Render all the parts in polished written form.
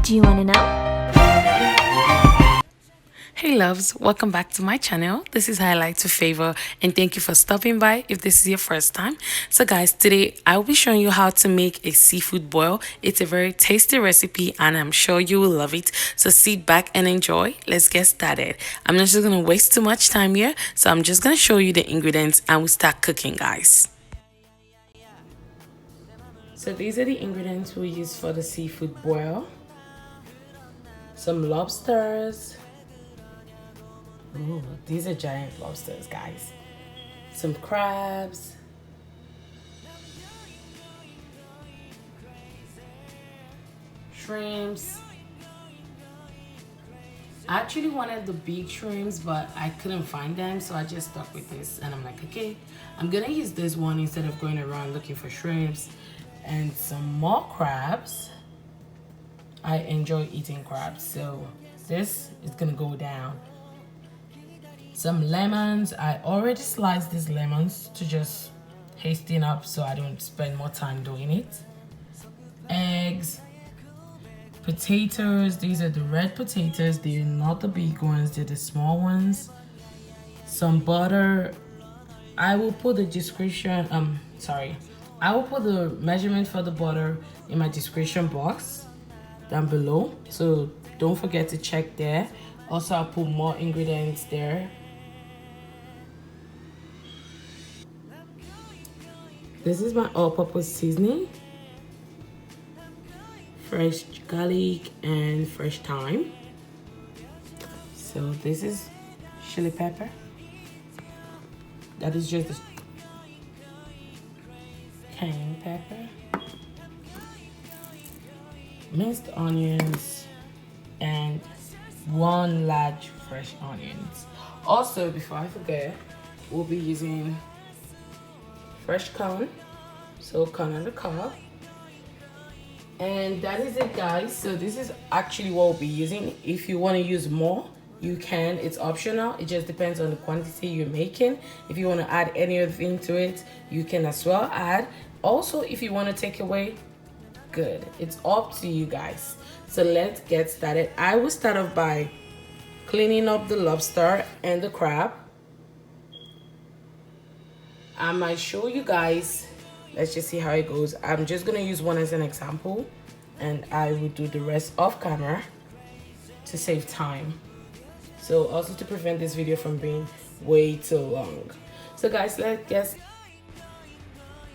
Do you want to know? Hey loves, welcome back to my channel. This is Highlight to Favour and thank you for stopping by if this is your first time. So guys, today I will be showing you how to make a seafood boil. It's a very tasty recipe and I'm sure you will love it. So sit back and enjoy. Let's get started. I'm not just going to waste too much time here. So I'm just going to show you the ingredients and we start cooking, guys. So these are the ingredients we use for the seafood boil. Some lobsters. Ooh, these are giant lobsters, guys. Some crabs. Shrimps. I actually wanted the big shrimps, but I couldn't find them, so I just stuck with this. And I'm like, okay, I'm gonna use this one instead of going around looking for shrimps. And some more crabs. I enjoy eating crabs, so this is gonna go down. Some lemons. I already sliced these lemons to just hasten up so I don't spend more time doing it. Eggs. Potatoes. These are the red potatoes. They're not the big ones, they're the small ones. Some butter. I will put the description, I will put the measurement for the butter in my description box down below, so don't forget to check there. Also, I'll put more ingredients there. This is my all-purpose seasoning, fresh garlic and fresh thyme. So this is chili pepper. That is just the cayenne pepper, minced onions, and one large fresh onions. Also, before I forget, we'll be using fresh corn, so corn on the cob. And that is it, guys. So this is actually what we'll be using. If you want to use more, you can. It's optional. It just depends on the quantity you're making. If you want to add any other thing to it, you can as well add. Also, if you want to take away, good. It's up to you guys. So let's get started. I will start off by cleaning up the lobster and the crab. I might show you guys. Let's just see how it goes. I'm just gonna use one as an example and I will do the rest off camera to save time. So also to prevent this video from being way too long. So guys, let's get.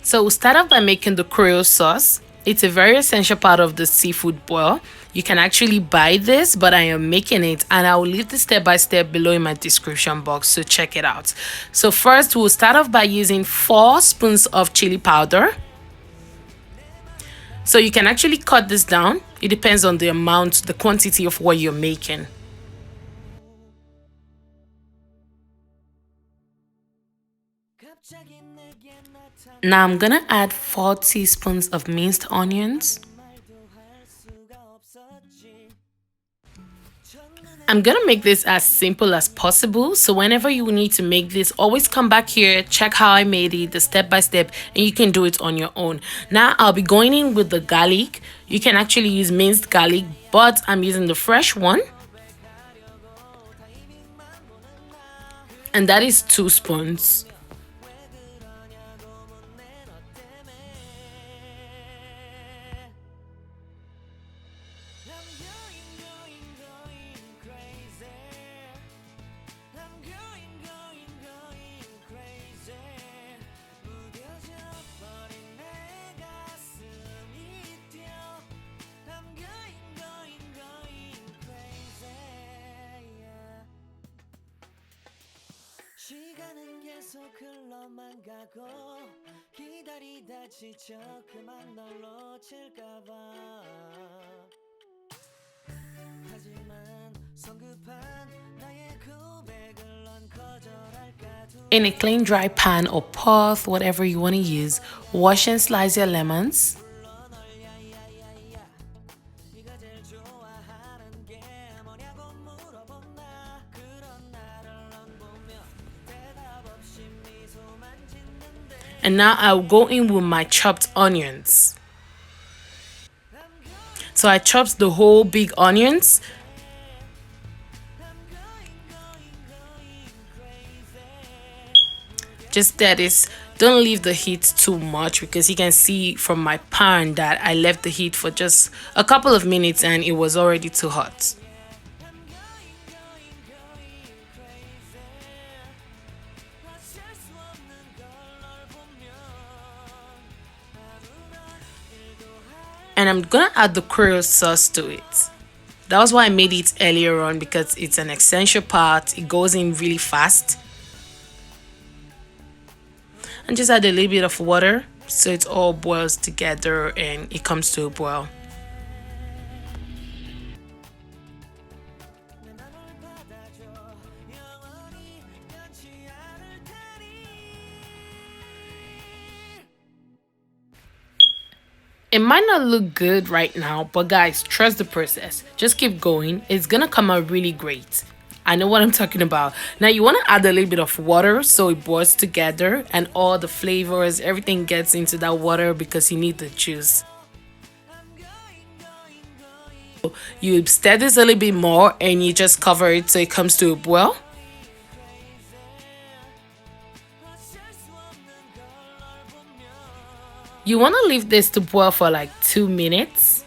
So we'll start off by making the CREOLE sauce. It's a very essential part of the seafood boil. You can actually buy this, but I am making it and I will leave the step-by-step below in my description box, so check it out. So first, we'll start off by using 4 spoons of chili powder. So you can actually cut this down. It depends on the amount, the quantity of what you're making. Now I'm gonna add 4 teaspoons of minced onions. I'm gonna make this as simple as possible, so whenever you need to make this, always come back here, check how I made it, the step by step, and you can do it on your own. Now I'll be going in with the garlic. You can actually use minced garlic, but I'm using the fresh one. And that is 2 spoons. 시간은 계속 흘러만 가고 기다리다 지쳐 그만 널 놓칠까봐 하지만 성급한 나의 고백을 넌 거절할까 In a clean dry pan or pot, whatever you want to use, wash and slice your lemons. And now I'll go in with my chopped onions. So I chopped the whole big onions. Just that is, don't leave the heat too much, because you can see from my pan that I left the heat for just a couple of minutes and it was already too hot. And I'm gonna add the CREOLE sauce to it. That was why I made it earlier on, because it's an essential part. It goes in really fast. And just add a little bit of water so it all boils together and it comes to a boil. It might not look good right now, but guys, trust the process. Just keep going. It's gonna come out really great. I know what I'm talking about. Now you want to add a little bit of water so it boils together and all the flavors, everything gets into that water, because you need the juice. You stir this a little bit more and you just cover it so it comes to a boil. You want to leave this to boil for like 2 minutes.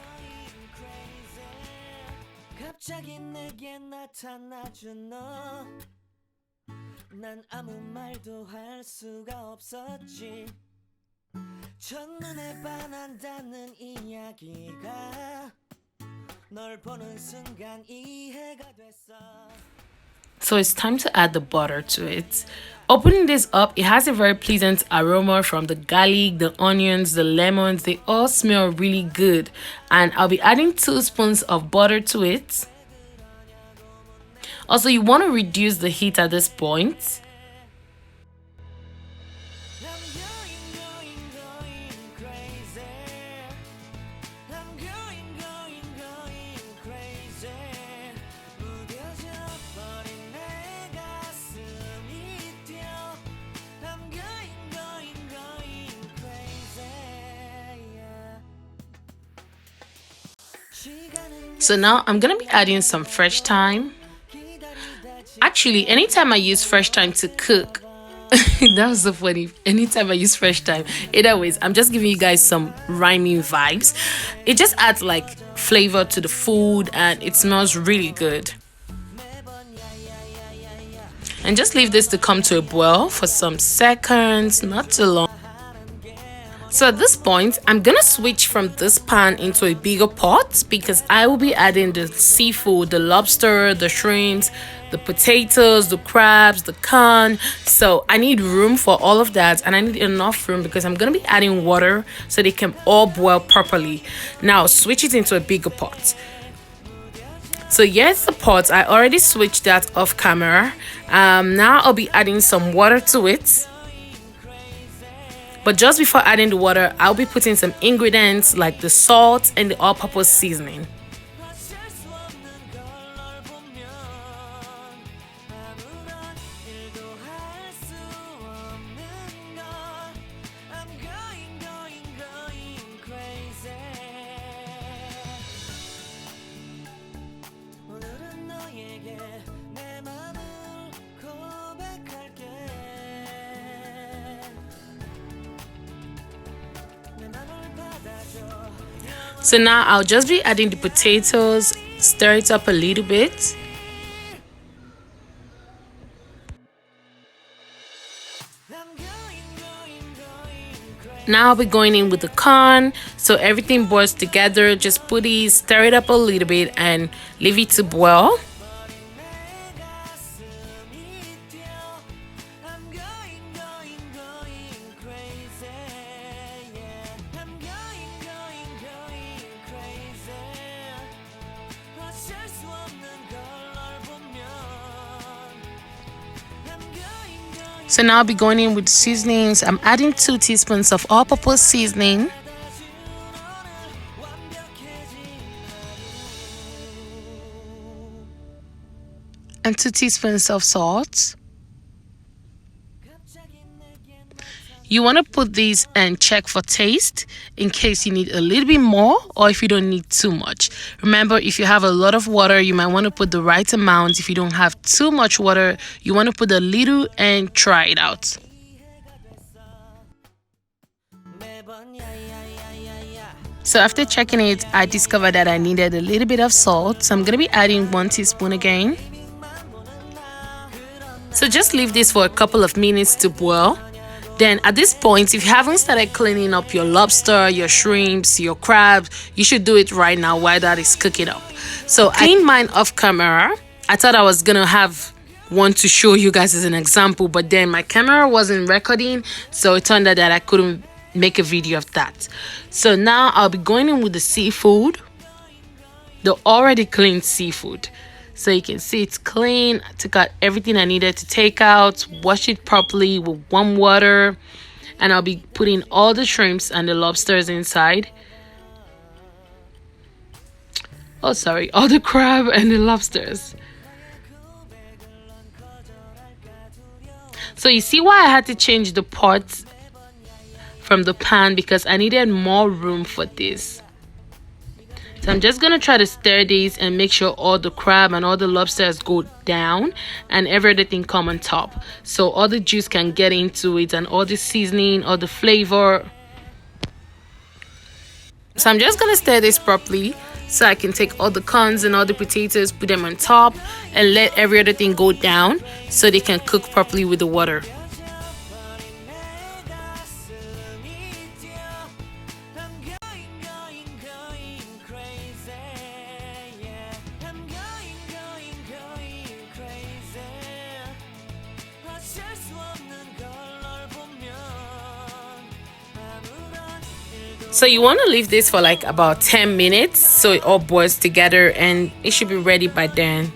So it's time to add the butter to it. Opening this up, it has a very pleasant aroma from the garlic, the onions, the lemons. They all smell really good. And I'll be adding 2 spoons of butter to it. Also, you want to reduce the heat at this point. So now I'm gonna be adding some fresh thyme. Actually, anytime I use fresh thyme to cook, that was so funny. Anytime I use fresh thyme, either ways, I'm just giving you guys some rhyming vibes. It just adds like flavor to the food and it smells really good. And just leave this to come to a boil for some seconds, not too long. So at this point, I'm gonna switch from this pan into a bigger pot, because I will be adding the seafood, the lobster, the shrimps, the potatoes, the crabs, the corn. So I need room for all of that, and I need enough room because I'm gonna be adding water so they can all boil properly. Now switch it into a bigger pot. So here's the pot. I already switched that off camera. Now I'll be adding some water to it. But just before adding the water, I'll be putting some ingredients like the salt and the all-purpose seasoning. So now I'll just be adding the potatoes, stir it up a little bit. Now I'll be going in with the corn, so everything boils together. Just put it, stir it up a little bit and leave it to boil. So now I'll be going in with seasonings. I'm adding 2 teaspoons of all-purpose seasoning. And 2 teaspoons of salt. You want to put these and check for taste in case you need a little bit more or if you don't need too much. Remember, if you have a lot of water, you might want to put the right amount. If you don't have too much water, you want to put a little and try it out. So after checking it, I discovered that I needed a little bit of salt. So I'm going to be adding 1 teaspoon again. So just leave this for a couple of minutes to boil. Then at this point, if you haven't started cleaning up your lobster, your shrimps, your crabs, you should do it right now while that is cooking up. So I cleaned mine off camera. I thought I was gonna have one to show you guys as an example, but then my camera wasn't recording, so it turned out that I couldn't make a video of that. So now I'll be going in with the seafood, the already cleaned seafood. So you can see it's clean. I took out everything I needed to take out, wash it properly with warm water, and I'll be putting all the shrimps and the lobsters inside. Oh, sorry, all the crab and the lobsters. So you see why I had to change the pot from the pan, because I needed more room for this. So I'm just gonna try to stir these and make sure all the crab and all the lobsters go down and everything come on top, so all the juice can get into it and all the seasoning, all the flavor. So I'm just gonna stir this properly so I can take all the corns and all the potatoes, put them on top, and let every other thing go down so they can cook properly with the water. So you want to leave this for like about 10 minutes so it all boils together, and it should be ready by then.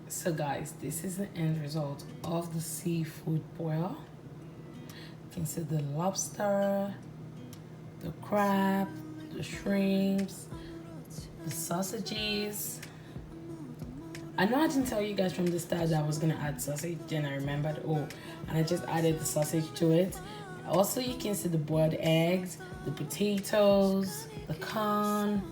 So guys, this is the end result of the seafood boil. You can see the lobster, the crab, the shrimps, the sausages. I know I didn't tell you guys from the start that I was gonna add sausage, then I remembered, oh, and I just added the sausage to it. Also, you can see the boiled eggs, the potatoes, the corn.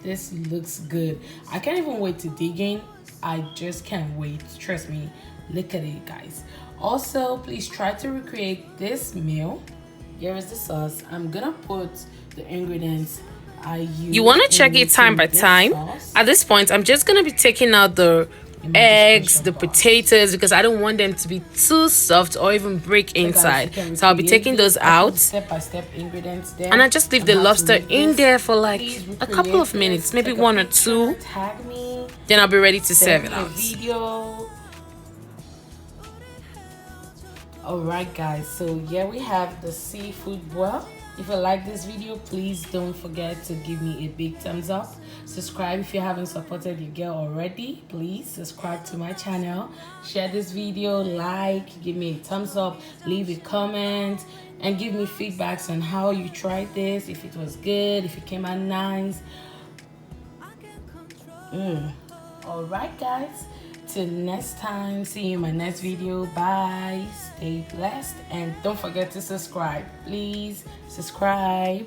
This looks good. I can't even wait to dig in. I just can't wait. Trust me. Look at it, guys. Also, please try to recreate this meal. Here is the sauce. I'm gonna put the ingredients I use. You want to check it time by time. At this point, I'm just gonna be taking out the eggs, the potatoes, because I don't want them to be too soft or even break inside. So I'll be taking those out, step-by-step ingredients there, and I just leave the lobster in there for like a couple of minutes, maybe 1 or 2. Then I'll be ready to serve it out. Alright guys, so yeah, we have the seafood boil. If you like this video, please don't forget to give me a big thumbs up. Subscribe if you haven't supported your girl already. Please subscribe to my channel. Share this video, like, give me a thumbs up, leave a comment, and give me feedbacks on how you tried this, if it was good, if it came out nice. Alright guys, till next time, see you in my next video. Bye, stay blessed, and don't forget to subscribe. Please subscribe.